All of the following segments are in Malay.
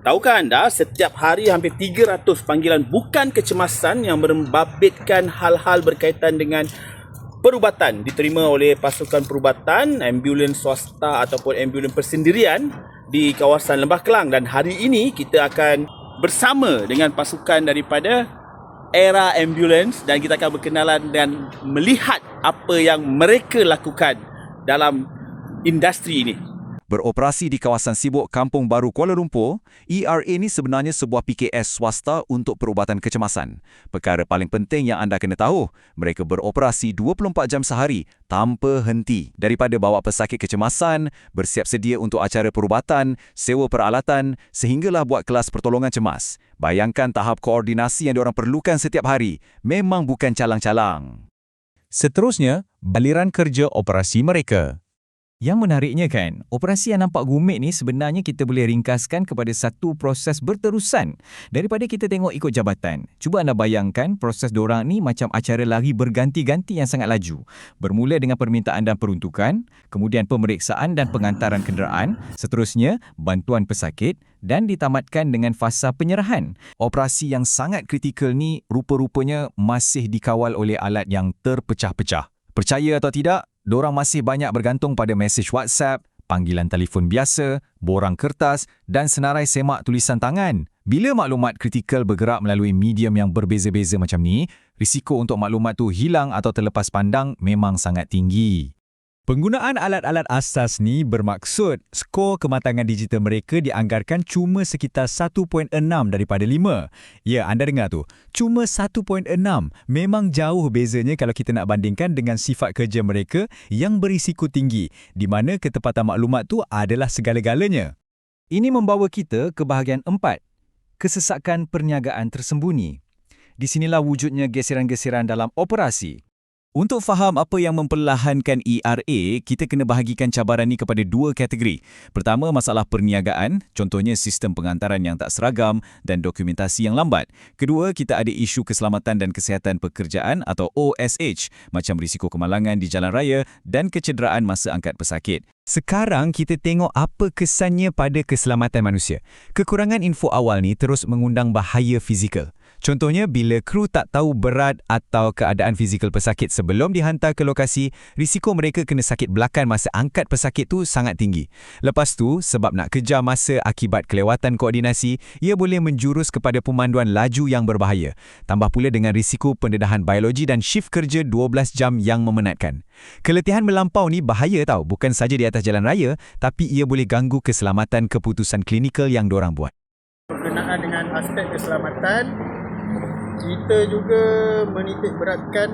Tahukah anda, setiap hari hampir 300 panggilan bukan kecemasan yang membabitkan hal-hal berkaitan dengan perubatan diterima oleh pasukan perubatan, ambulans swasta ataupun ambulans persendirian di kawasan Lembah Kelang. Dan hari ini kita akan bersama dengan pasukan daripada Era Ambulance dan kita akan berkenalan dan melihat apa yang mereka lakukan dalam industri ini. Beroperasi di kawasan sibuk Kampung Baru Kuala Lumpur, ERA ni sebenarnya sebuah PKS swasta untuk perubatan kecemasan. Perkara paling penting yang anda kena tahu, mereka beroperasi 24 jam sehari tanpa henti. Daripada bawa pesakit kecemasan, bersiap sedia untuk acara perubatan, sewa peralatan, sehinggalah buat kelas pertolongan cemas. Bayangkan tahap koordinasi yang diorang perlukan setiap hari. Memang bukan calang-calang. Seterusnya, baliran kerja operasi mereka. Yang menariknya kan, operasi yang nampak rumit ni sebenarnya kita boleh ringkaskan kepada satu proses berterusan daripada kita tengok ikut jabatan. Cuba anda bayangkan proses dorang ni macam acara lari berganti-ganti yang sangat laju. Bermula dengan permintaan dan peruntukan, kemudian pemeriksaan dan pengantaran kenderaan, seterusnya bantuan pesakit dan ditamatkan dengan fasa penyerahan. Operasi yang sangat kritikal ni rupa-rupanya masih dikawal oleh alat yang terpecah-pecah. Percaya atau tidak, dorang masih banyak bergantung pada mesej WhatsApp, panggilan telefon biasa, borang kertas dan senarai semak tulisan tangan. Bila maklumat kritikal bergerak melalui medium yang berbeza-beza macam ni, risiko untuk maklumat tu hilang atau terlepas pandang memang sangat tinggi. Penggunaan alat-alat asas ni bermaksud skor kematangan digital mereka dianggarkan cuma sekitar 1.6 daripada 5. Ya, anda dengar tu. Cuma 1.6. Memang jauh bezanya kalau kita nak bandingkan dengan sifat kerja mereka yang berisiko tinggi, di mana ketepatan maklumat tu adalah segala-galanya. Ini membawa kita ke bahagian 4. Kesesakan perniagaan tersembunyi. Di sinilah wujudnya geseran-geseran dalam operasi. Untuk faham apa yang memperlahankan ERA, kita kena bahagikan cabaran ni kepada dua kategori. Pertama, masalah perniagaan, contohnya sistem pengantaran yang tak seragam dan dokumentasi yang lambat. Kedua, kita ada isu keselamatan dan kesihatan pekerjaan atau OSH, macam risiko kemalangan di jalan raya dan kecederaan masa angkat pesakit. Sekarang kita tengok apa kesannya pada keselamatan manusia. Kekurangan info awal ni terus mengundang bahaya fizikal. Contohnya, bila kru tak tahu berat atau keadaan fizikal pesakit sebelum dihantar ke lokasi, risiko mereka kena sakit belakang masa angkat pesakit tu sangat tinggi. Lepas tu, sebab nak kejar masa akibat kelewatan koordinasi, ia boleh menjurus kepada pemanduan laju yang berbahaya. Tambah pula dengan risiko pendedahan biologi dan shift kerja 12 jam yang memenatkan. Keletihan melampau ni bahaya tau, bukan saja di atas jalan raya, tapi ia boleh ganggu keselamatan keputusan klinikal yang dorang buat. Berkenaan dengan aspek keselamatan, kita juga menitik beratkan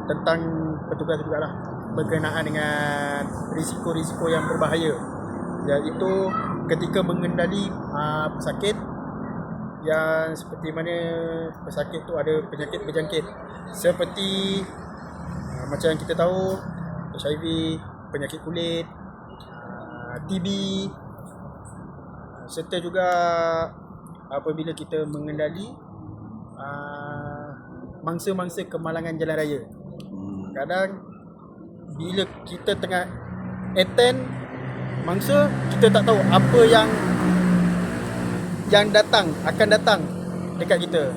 tentang petugas juga lah berkenaan dengan risiko-risiko yang berbahaya, iaitu ketika mengendali pesakit yang seperti mana pesakit tu ada penyakit berjangkit seperti macam yang kita tahu HIV, penyakit kulit, TB, serta juga apabila kita mengendali mangsa-mangsa kemalangan jalan raya. Kadang bila kita tengah attend mangsa, kita tak tahu apa yang akan datang dekat kita.